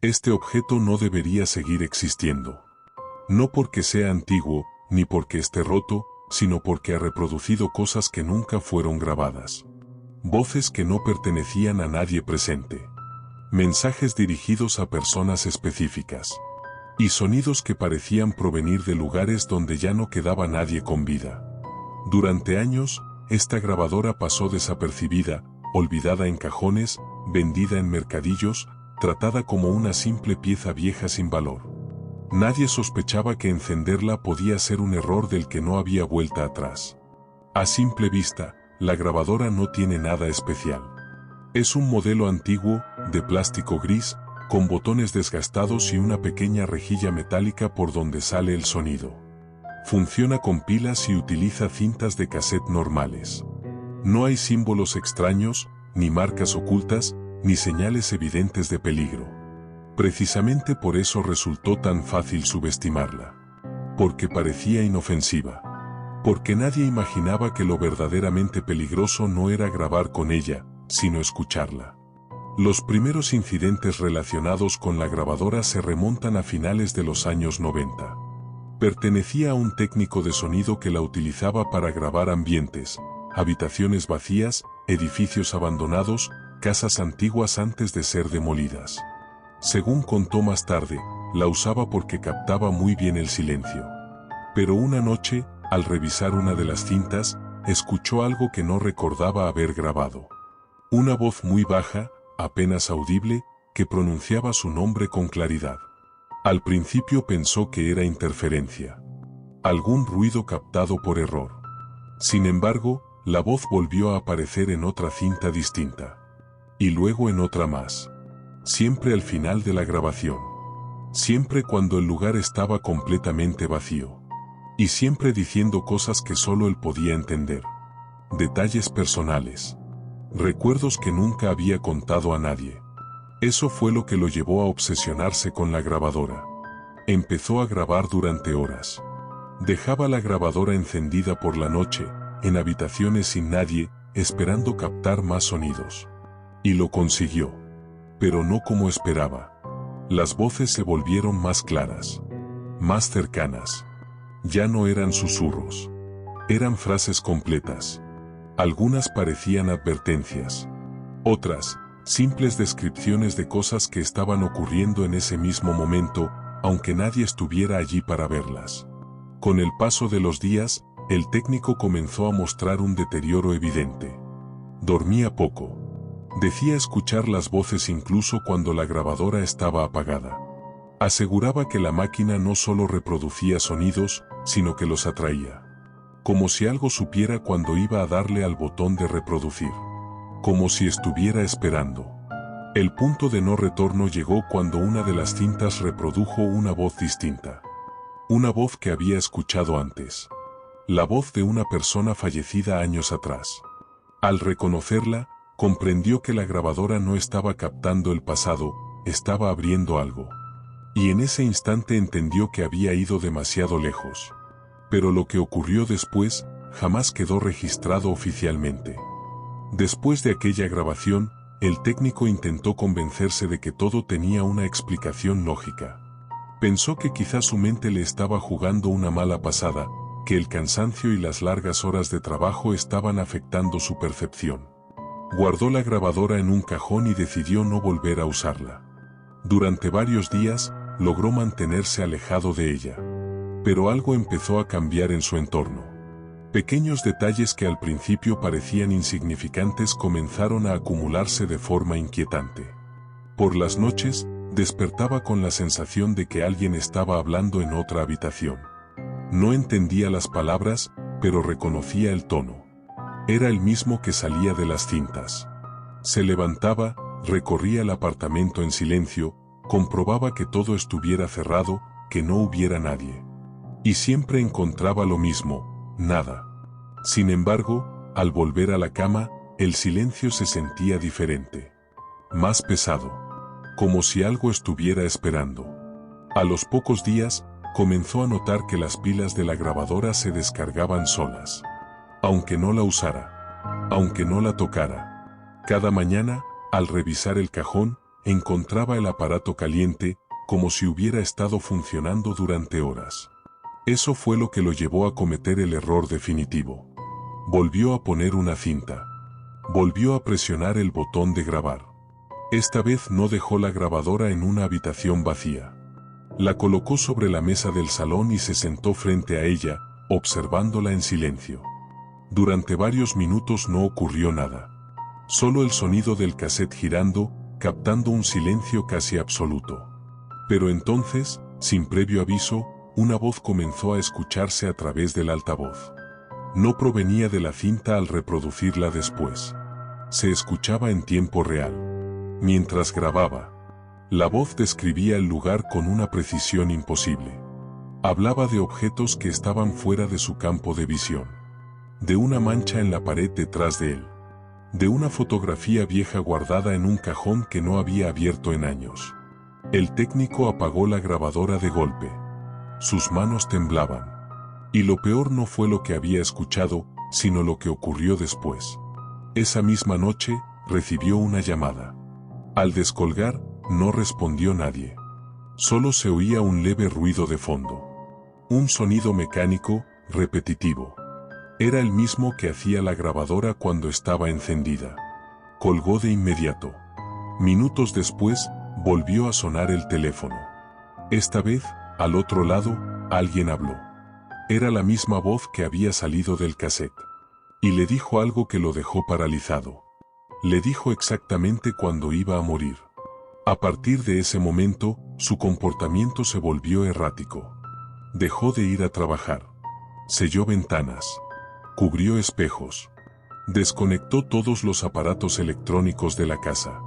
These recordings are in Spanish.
Este objeto no debería seguir existiendo. No porque sea antiguo, ni porque esté roto, sino porque ha reproducido cosas que nunca fueron grabadas. Voces que no pertenecían a nadie presente. Mensajes dirigidos a personas específicas. Y sonidos que parecían provenir de lugares donde ya no quedaba nadie con vida. Durante años, esta grabadora pasó desapercibida, olvidada en cajones, vendida en mercadillos, tratada como una simple pieza vieja sin valor. Nadie sospechaba que encenderla podía ser un error del que no había vuelta atrás. A simple vista, la grabadora no tiene nada especial. Es un modelo antiguo, de plástico gris, con botones desgastados y una pequeña rejilla metálica por donde sale el sonido. Funciona con pilas y utiliza cintas de cassette normales. No hay símbolos extraños, ni marcas ocultas, ni señales evidentes de peligro. Precisamente por eso resultó tan fácil subestimarla. Porque parecía inofensiva. Porque nadie imaginaba que lo verdaderamente peligroso no era grabar con ella, sino escucharla. Los primeros incidentes relacionados con la grabadora se remontan a finales de los años 90. Pertenecía a un técnico de sonido que la utilizaba para grabar ambientes, habitaciones vacías, edificios abandonados, casas antiguas antes de ser demolidas. Según contó más tarde, la usaba porque captaba muy bien el silencio. Pero una noche, al revisar una de las cintas, escuchó algo que no recordaba haber grabado. Una voz muy baja, apenas audible, que pronunciaba su nombre con claridad. Al principio pensó que era interferencia. Algún ruido captado por error. Sin embargo, la voz volvió a aparecer en otra cinta distinta. Y luego en otra más. Siempre al final de la grabación. Siempre cuando el lugar estaba completamente vacío. Y siempre diciendo cosas que solo él podía entender. Detalles personales. Recuerdos que nunca había contado a nadie. Eso fue lo que lo llevó a obsesionarse con la grabadora. Empezó a grabar durante horas. Dejaba la grabadora encendida por la noche, en habitaciones sin nadie, esperando captar más sonidos. Y lo consiguió. Pero no como esperaba. Las voces se volvieron más claras. Más cercanas. Ya no eran susurros. Eran frases completas. Algunas parecían advertencias. Otras, simples descripciones de cosas que estaban ocurriendo en ese mismo momento, aunque nadie estuviera allí para verlas. Con el paso de los días, el técnico comenzó a mostrar un deterioro evidente. Dormía poco. Decía escuchar las voces incluso cuando la grabadora estaba apagada. Aseguraba que la máquina no solo reproducía sonidos, sino que los atraía. Como si algo supiera cuando iba a darle al botón de reproducir. Como si estuviera esperando. El punto de no retorno llegó cuando una de las cintas reprodujo una voz distinta. Una voz que había escuchado antes. La voz de una persona fallecida años atrás. Al reconocerla, comprendió que la grabadora no estaba captando el pasado, estaba abriendo algo. Y en ese instante entendió que había ido demasiado lejos. Pero lo que ocurrió después, jamás quedó registrado oficialmente. Después de aquella grabación, el técnico intentó convencerse de que todo tenía una explicación lógica. Pensó que quizás su mente le estaba jugando una mala pasada, que el cansancio y las largas horas de trabajo estaban afectando su percepción. Guardó la grabadora en un cajón y decidió no volver a usarla. Durante varios días, logró mantenerse alejado de ella. Pero algo empezó a cambiar en su entorno. Pequeños detalles que al principio parecían insignificantes comenzaron a acumularse de forma inquietante. Por las noches, despertaba con la sensación de que alguien estaba hablando en otra habitación. No entendía las palabras, pero reconocía el tono. Era el mismo que salía de las cintas. Se levantaba, recorría el apartamento en silencio, comprobaba que todo estuviera cerrado, que no hubiera nadie. Y siempre encontraba lo mismo, nada. Sin embargo, al volver a la cama, el silencio se sentía diferente. Más pesado. Como si algo estuviera esperando. A los pocos días, comenzó a notar que las pilas de la grabadora se descargaban solas. Aunque no la usara. Aunque no la tocara. Cada mañana, al revisar el cajón, encontraba el aparato caliente, como si hubiera estado funcionando durante horas. Eso fue lo que lo llevó a cometer el error definitivo. Volvió a poner una cinta. Volvió a presionar el botón de grabar. Esta vez no dejó la grabadora en una habitación vacía. La colocó sobre la mesa del salón y se sentó frente a ella, observándola en silencio. Durante varios minutos no ocurrió nada. Solo el sonido del cassette girando, captando un silencio casi absoluto. Pero entonces, sin previo aviso, una voz comenzó a escucharse a través del altavoz. No provenía de la cinta al reproducirla después. Se escuchaba en tiempo real. Mientras grababa, la voz describía el lugar con una precisión imposible. Hablaba de objetos que estaban fuera de su campo de visión. De una mancha en la pared detrás de él. De una fotografía vieja guardada en un cajón que no había abierto en años. El técnico apagó la grabadora de golpe. Sus manos temblaban. Y lo peor no fue lo que había escuchado, sino lo que ocurrió después. Esa misma noche, recibió una llamada. Al descolgar, no respondió nadie. Solo se oía un leve ruido de fondo. Un sonido mecánico, repetitivo. Era el mismo que hacía la grabadora cuando estaba encendida. Colgó de inmediato. Minutos después, volvió a sonar el teléfono. Esta vez, al otro lado, alguien habló. Era la misma voz que había salido del cassette. Y le dijo algo que lo dejó paralizado. Le dijo exactamente cuándo iba a morir. A partir de ese momento, su comportamiento se volvió errático. Dejó de ir a trabajar. Selló ventanas. Cubrió espejos. Desconectó todos los aparatos electrónicos de la casa.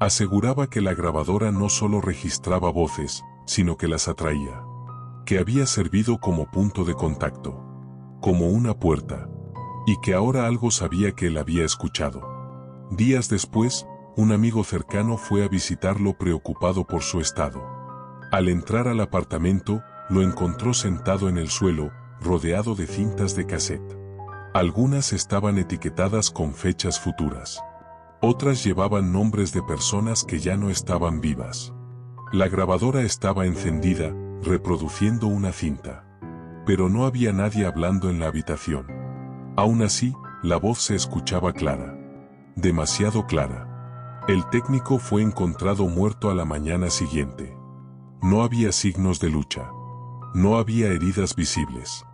Aseguraba que la grabadora no solo registraba voces, sino que las atraía. Que había servido como punto de contacto. Como una puerta. Y que ahora algo sabía que él había escuchado. Días después, un amigo cercano fue a visitarlo preocupado por su estado. Al entrar al apartamento, lo encontró sentado en el suelo, rodeado de cintas de cassette. Algunas estaban etiquetadas con fechas futuras. Otras llevaban nombres de personas que ya no estaban vivas. La grabadora estaba encendida, reproduciendo una cinta. Pero no había nadie hablando en la habitación. Aún así, la voz se escuchaba clara. Demasiado clara. El técnico fue encontrado muerto a la mañana siguiente. No había signos de lucha. No había heridas visibles.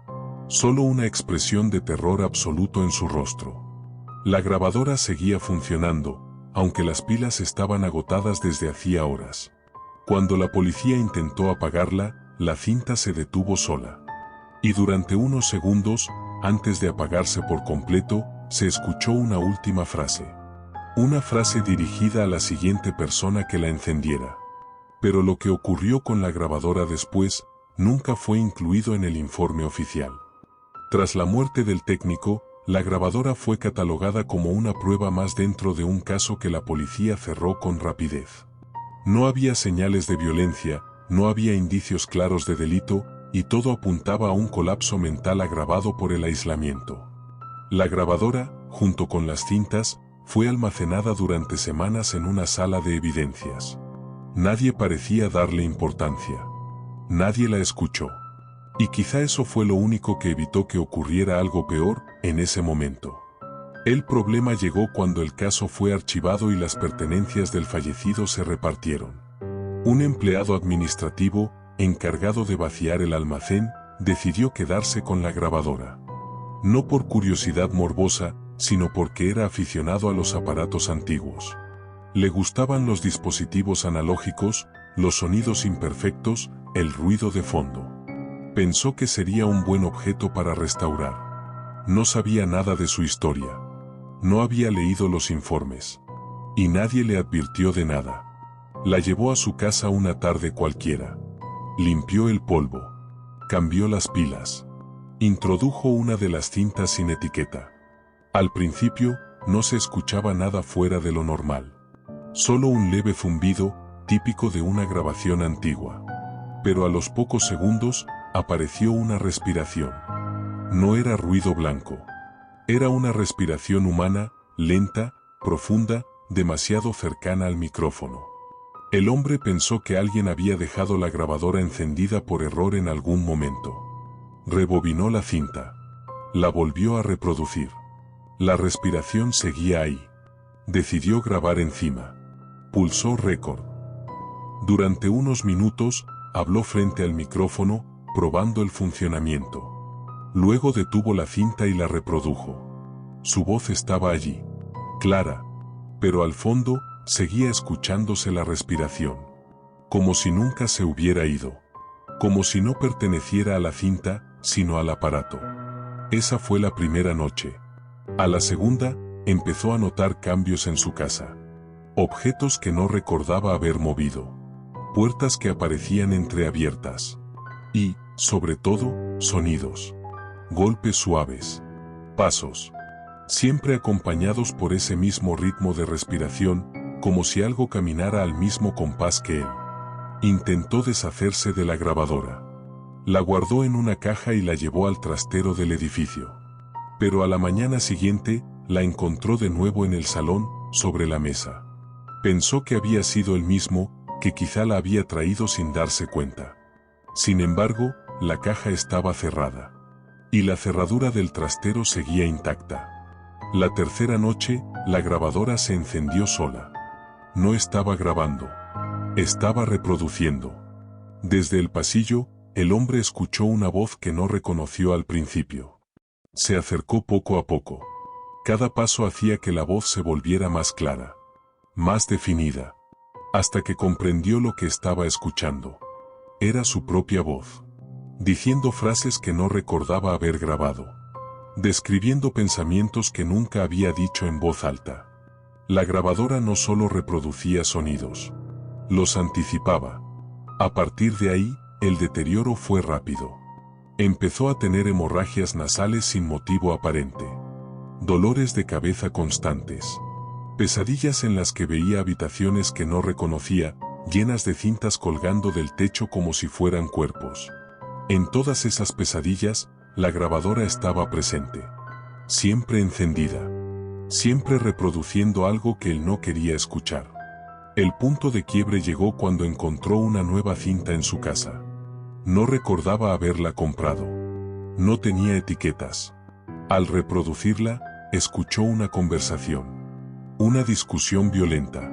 Solo una expresión de terror absoluto en su rostro. La grabadora seguía funcionando, aunque las pilas estaban agotadas desde hacía horas. Cuando la policía intentó apagarla, la cinta se detuvo sola. Y durante unos segundos, antes de apagarse por completo, se escuchó una última frase. Una frase dirigida a la siguiente persona que la encendiera. Pero lo que ocurrió con la grabadora después, nunca fue incluido en el informe oficial. Tras la muerte del técnico, la grabadora fue catalogada como una prueba más dentro de un caso que la policía cerró con rapidez. No había señales de violencia, no había indicios claros de delito, y todo apuntaba a un colapso mental agravado por el aislamiento. La grabadora, junto con las cintas, fue almacenada durante semanas en una sala de evidencias. Nadie parecía darle importancia. Nadie la escuchó. Y quizá eso fue lo único que evitó que ocurriera algo peor en ese momento. El problema llegó cuando el caso fue archivado y las pertenencias del fallecido se repartieron. Un empleado administrativo, encargado de vaciar el almacén, decidió quedarse con la grabadora. No por curiosidad morbosa, sino porque era aficionado a los aparatos antiguos. Le gustaban los dispositivos analógicos, los sonidos imperfectos, el ruido de fondo. Pensó que sería un buen objeto para restaurar. No sabía nada de su historia. No había leído los informes. Y nadie le advirtió de nada. La llevó a su casa una tarde cualquiera. Limpió el polvo. Cambió las pilas. Introdujo una de las cintas sin etiqueta. Al principio, no se escuchaba nada fuera de lo normal. Solo un leve zumbido, típico de una grabación antigua. Pero a los pocos segundos, apareció una respiración. No era ruido blanco. Era una respiración humana, lenta, profunda, demasiado cercana al micrófono. El hombre pensó que alguien había dejado la grabadora encendida por error en algún momento. Rebobinó la cinta. La volvió a reproducir. La respiración seguía ahí. Decidió grabar encima. Pulsó récord. Durante unos minutos, habló frente al micrófono, probando el funcionamiento. Luego detuvo la cinta y la reprodujo. Su voz estaba allí, clara, pero al fondo seguía escuchándose la respiración. Como si nunca se hubiera ido. Como si no perteneciera a la cinta, sino al aparato. Esa fue la primera noche. A la segunda, empezó a notar cambios en su casa. Objetos que no recordaba haber movido. Puertas que aparecían entreabiertas. Y, sobre todo, sonidos. Golpes suaves. Pasos. Siempre acompañados por ese mismo ritmo de respiración, como si algo caminara al mismo compás que él. Intentó deshacerse de la grabadora. La guardó en una caja y la llevó al trastero del edificio. Pero a la mañana siguiente, la encontró de nuevo en el salón, sobre la mesa. Pensó que había sido el mismo, que quizá la había traído sin darse cuenta. Sin embargo, la caja estaba cerrada. Y la cerradura del trastero seguía intacta. La tercera noche, la grabadora se encendió sola. No estaba grabando. Estaba reproduciendo. Desde el pasillo, el hombre escuchó una voz que no reconoció al principio. Se acercó poco a poco. Cada paso hacía que la voz se volviera más clara, más definida, hasta que comprendió lo que estaba escuchando. Era su propia voz, diciendo frases que no recordaba haber grabado, describiendo pensamientos que nunca había dicho en voz alta. La grabadora no solo reproducía sonidos, los anticipaba. A partir de ahí, el deterioro fue rápido. Empezó a tener hemorragias nasales sin motivo aparente. Dolores de cabeza constantes. Pesadillas en las que veía habitaciones que no reconocía, llenas de cintas colgando del techo como si fueran cuerpos. En todas esas pesadillas, la grabadora estaba presente. Siempre encendida. Siempre reproduciendo algo que él no quería escuchar. El punto de quiebre llegó cuando encontró una nueva cinta en su casa. No recordaba haberla comprado. No tenía etiquetas. Al reproducirla, escuchó una conversación. Una discusión violenta.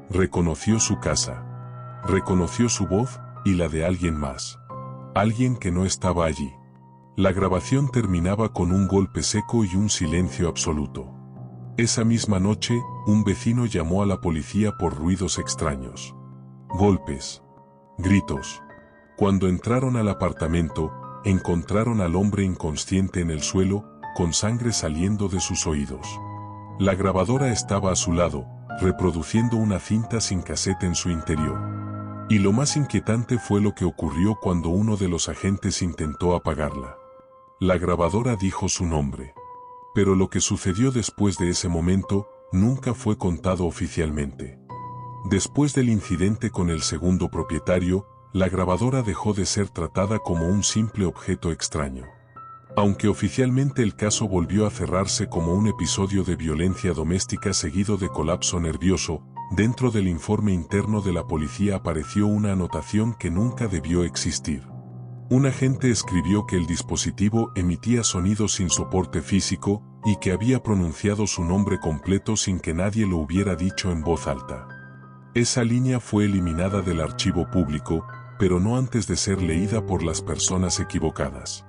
Reconoció su casa. Reconoció su voz y la de alguien más. Alguien que no estaba allí. La grabación terminaba con un golpe seco y un silencio absoluto. Esa misma noche, un vecino llamó a la policía por ruidos extraños. Golpes. Gritos. Cuando entraron al apartamento, encontraron al hombre inconsciente en el suelo, con sangre saliendo de sus oídos. La grabadora estaba a su lado, reproduciendo una cinta sin casete en su interior. Y lo más inquietante fue lo que ocurrió cuando uno de los agentes intentó apagarla. La grabadora dijo su nombre. Pero lo que sucedió después de ese momento, nunca fue contado oficialmente. Después del incidente con el segundo propietario, la grabadora dejó de ser tratada como un simple objeto extraño. Aunque oficialmente el caso volvió a cerrarse como un episodio de violencia doméstica seguido de colapso nervioso, dentro del informe interno de la policía apareció una anotación que nunca debió existir. Un agente escribió que el dispositivo emitía sonidos sin soporte físico y que había pronunciado su nombre completo sin que nadie lo hubiera dicho en voz alta. Esa línea fue eliminada del archivo público, pero no antes de ser leída por las personas equivocadas.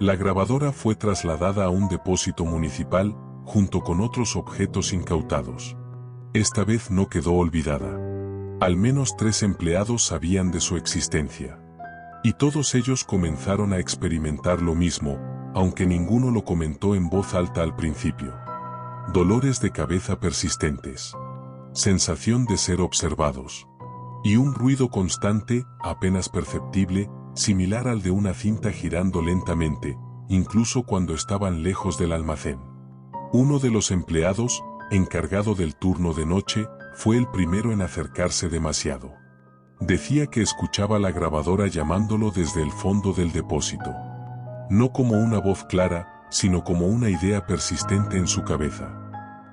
La grabadora fue trasladada a un depósito municipal, junto con otros objetos incautados. Esta vez no quedó olvidada. Al menos 3 empleados sabían de su existencia. Y todos ellos comenzaron a experimentar lo mismo, aunque ninguno lo comentó en voz alta al principio. Dolores de cabeza persistentes. Sensación de ser observados. Y un ruido constante, apenas perceptible, similar al de una cinta girando lentamente, incluso cuando estaban lejos del almacén. Uno de los empleados, encargado del turno de noche, fue el primero en acercarse demasiado. Decía que escuchaba la grabadora llamándolo desde el fondo del depósito. No como una voz clara, sino como una idea persistente en su cabeza.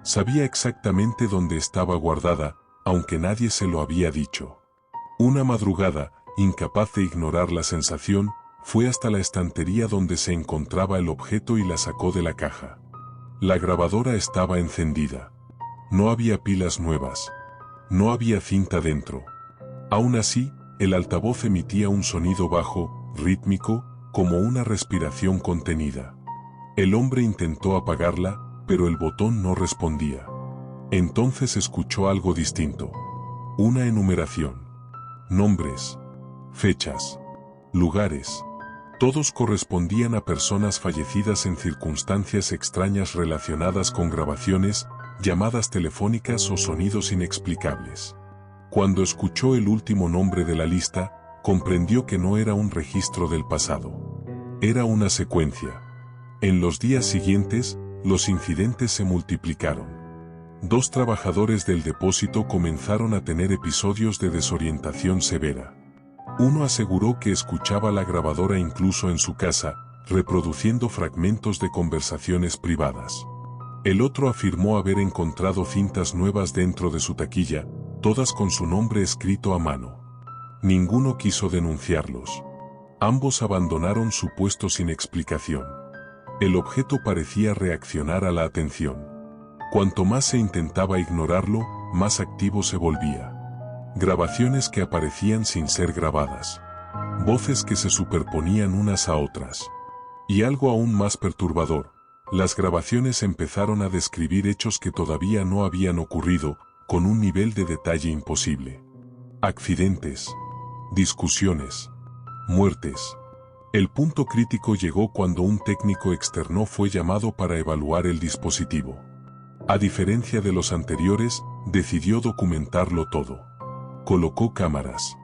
Sabía exactamente dónde estaba guardada, aunque nadie se lo había dicho. Una madrugada, incapaz de ignorar la sensación, fue hasta la estantería donde se encontraba el objeto y la sacó de la caja. La grabadora estaba encendida. No había pilas nuevas. No había cinta dentro. Aún así, el altavoz emitía un sonido bajo, rítmico, como una respiración contenida. El hombre intentó apagarla, pero el botón no respondía. Entonces escuchó algo distinto. Una enumeración. Nombres, fechas, lugares. Todos correspondían a personas fallecidas en circunstancias extrañas relacionadas con grabaciones, llamadas telefónicas o sonidos inexplicables. Cuando escuchó el último nombre de la lista, comprendió que no era un registro del pasado. Era una secuencia. En los días siguientes, los incidentes se multiplicaron. 2 trabajadores del depósito comenzaron a tener episodios de desorientación severa. Uno aseguró que escuchaba la grabadora incluso en su casa, reproduciendo fragmentos de conversaciones privadas. El otro afirmó haber encontrado cintas nuevas dentro de su taquilla, todas con su nombre escrito a mano. Ninguno quiso denunciarlos. Ambos abandonaron su puesto sin explicación. El objeto parecía reaccionar a la atención. Cuanto más se intentaba ignorarlo, más activo se volvía. Grabaciones que aparecían sin ser grabadas. Voces que se superponían unas a otras. Y algo aún más perturbador, las grabaciones empezaron a describir hechos que todavía no habían ocurrido, con un nivel de detalle imposible. Accidentes, discusiones, muertes. El punto crítico llegó cuando un técnico externo fue llamado para evaluar el dispositivo. A diferencia de los anteriores, decidió documentarlo todo. Colocó cámaras,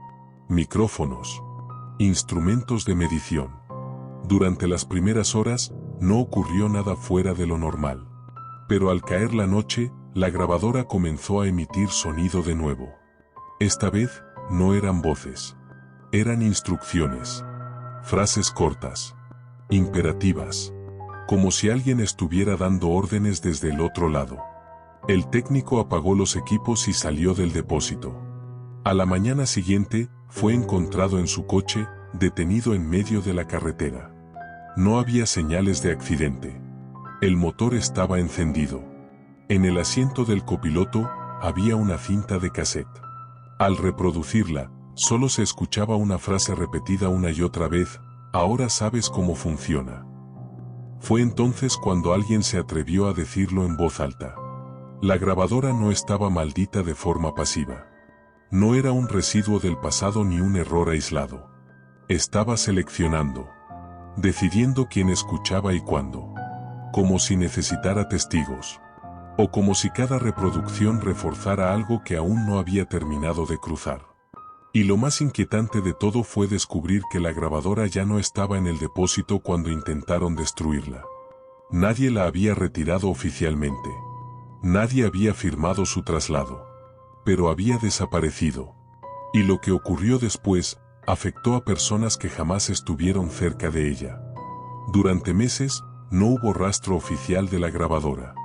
micrófonos, instrumentos de medición. Durante las primeras horas, no ocurrió nada fuera de lo normal. Pero al caer la noche, la grabadora comenzó a emitir sonido de nuevo. Esta vez, no eran voces. Eran instrucciones. Frases cortas. Imperativas. Como si alguien estuviera dando órdenes desde el otro lado. El técnico apagó los equipos y salió del depósito. A la mañana siguiente, fue encontrado en su coche, detenido en medio de la carretera. No había señales de accidente. El motor estaba encendido. En el asiento del copiloto, había una cinta de cassette. Al reproducirla, solo se escuchaba una frase repetida una y otra vez: "Ahora sabes cómo funciona". Fue entonces cuando alguien se atrevió a decirlo en voz alta. La grabadora no estaba maldita de forma pasiva. No era un residuo del pasado ni un error aislado. Estaba seleccionando, decidiendo quién escuchaba y cuándo. Como si necesitara testigos. O como si cada reproducción reforzara algo que aún no había terminado de cruzar. Y lo más inquietante de todo fue descubrir que la grabadora ya no estaba en el depósito cuando intentaron destruirla. Nadie la había retirado oficialmente. Nadie había firmado su traslado. Pero había desaparecido. Y lo que ocurrió después, afectó a personas que jamás estuvieron cerca de ella. Durante meses, no hubo rastro oficial de la grabadora.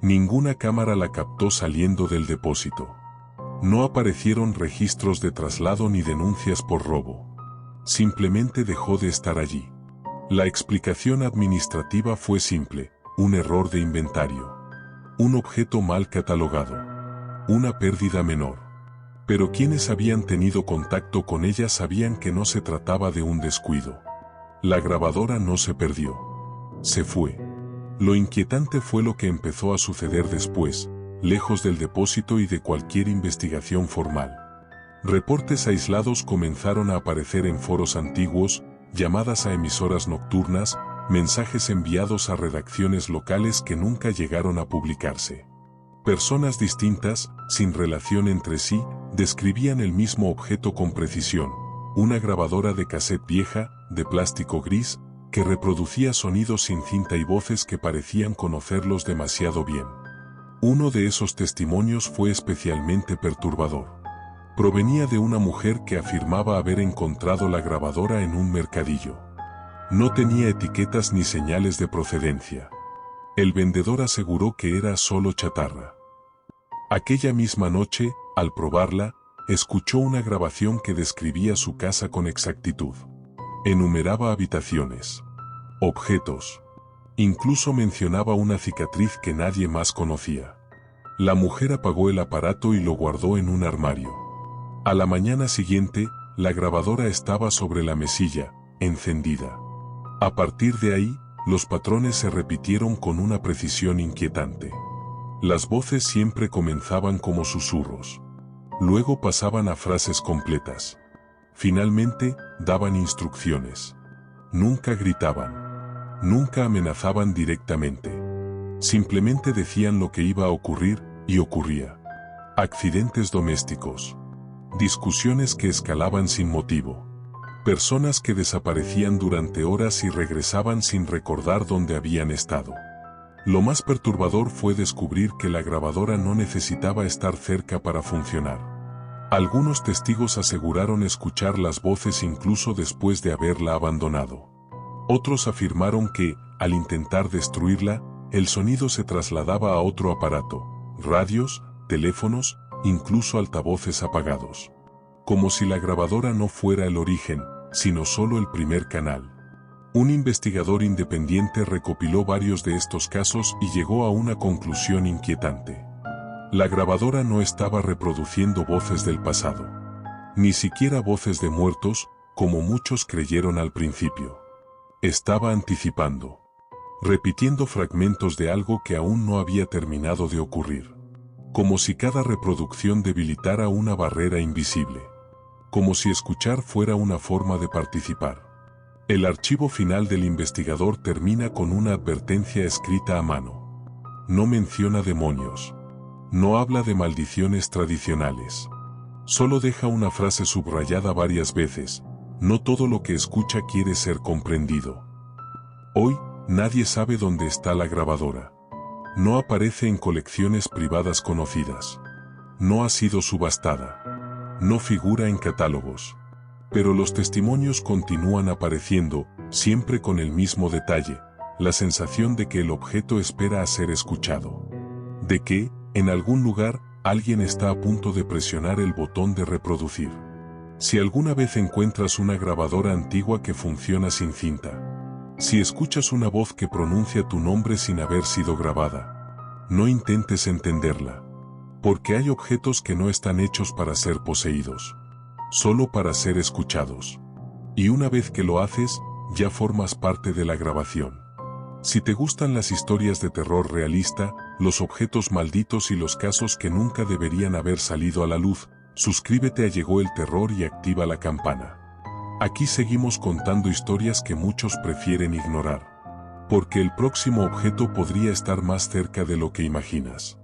Ninguna cámara la captó saliendo del depósito. No aparecieron registros de traslado ni denuncias por robo. Simplemente dejó de estar allí. La explicación administrativa fue simple: un error de inventario. Un objeto mal catalogado. Una pérdida menor. Pero quienes habían tenido contacto con ella sabían que no se trataba de un descuido. La grabadora no se perdió. Se fue. Lo inquietante fue lo que empezó a suceder después, lejos del depósito y de cualquier investigación formal. Reportes aislados comenzaron a aparecer en foros antiguos, llamadas a emisoras nocturnas, mensajes enviados a redacciones locales que nunca llegaron a publicarse. Personas distintas, sin relación entre sí, describían el mismo objeto con precisión: una grabadora de cassette vieja, de plástico gris, que reproducía sonidos sin cinta y voces que parecían conocerlos demasiado bien. Uno de esos testimonios fue especialmente perturbador. Provenía de una mujer que afirmaba haber encontrado la grabadora en un mercadillo. No tenía etiquetas ni señales de procedencia. El vendedor aseguró que era solo chatarra. Aquella misma noche, al probarla, escuchó una grabación que describía su casa con exactitud. Enumeraba habitaciones, objetos. Incluso mencionaba una cicatriz que nadie más conocía. La mujer apagó el aparato y lo guardó en un armario. A la mañana siguiente, la grabadora estaba sobre la mesilla, encendida. A partir de ahí, los patrones se repitieron con una precisión inquietante. Las voces siempre comenzaban como susurros. Luego pasaban a frases completas. Finalmente, daban instrucciones. Nunca gritaban. Nunca amenazaban directamente. Simplemente decían lo que iba a ocurrir, y ocurría. Accidentes domésticos. Discusiones que escalaban sin motivo. Personas que desaparecían durante horas y regresaban sin recordar dónde habían estado. Lo más perturbador fue descubrir que la grabadora no necesitaba estar cerca para funcionar. Algunos testigos aseguraron escuchar las voces incluso después de haberla abandonado. Otros afirmaron que, al intentar destruirla, el sonido se trasladaba a otro aparato, radios, teléfonos, incluso altavoces apagados. Como si la grabadora no fuera el origen, sino solo el primer canal. Un investigador independiente recopiló varios de estos casos y llegó a una conclusión inquietante. La grabadora no estaba reproduciendo voces del pasado. Ni siquiera voces de muertos, como muchos creyeron al principio. Estaba anticipando. Repitiendo fragmentos de algo que aún no había terminado de ocurrir. Como si cada reproducción debilitara una barrera invisible. Como si escuchar fuera una forma de participar. El archivo final del investigador termina con una advertencia escrita a mano. No menciona demonios. No habla de maldiciones tradicionales. Solo deja una frase subrayada varias veces: no todo lo que escucha quiere ser comprendido. Hoy, nadie sabe dónde está la grabadora. No aparece en colecciones privadas conocidas. No ha sido subastada. No figura en catálogos. Pero los testimonios continúan apareciendo, siempre con el mismo detalle, la sensación de que el objeto espera a ser escuchado. De que, en algún lugar, alguien está a punto de presionar el botón de reproducir. Si alguna vez encuentras una grabadora antigua que funciona sin cinta, si escuchas una voz que pronuncia tu nombre sin haber sido grabada, no intentes entenderla. Porque hay objetos que no están hechos para ser poseídos, solo para ser escuchados. Y una vez que lo haces, ya formas parte de la grabación. Si te gustan las historias de terror realista, los objetos malditos y los casos que nunca deberían haber salido a la luz, suscríbete a Llegó el Terror y activa la campana. Aquí seguimos contando historias que muchos prefieren ignorar. Porque el próximo objeto podría estar más cerca de lo que imaginas.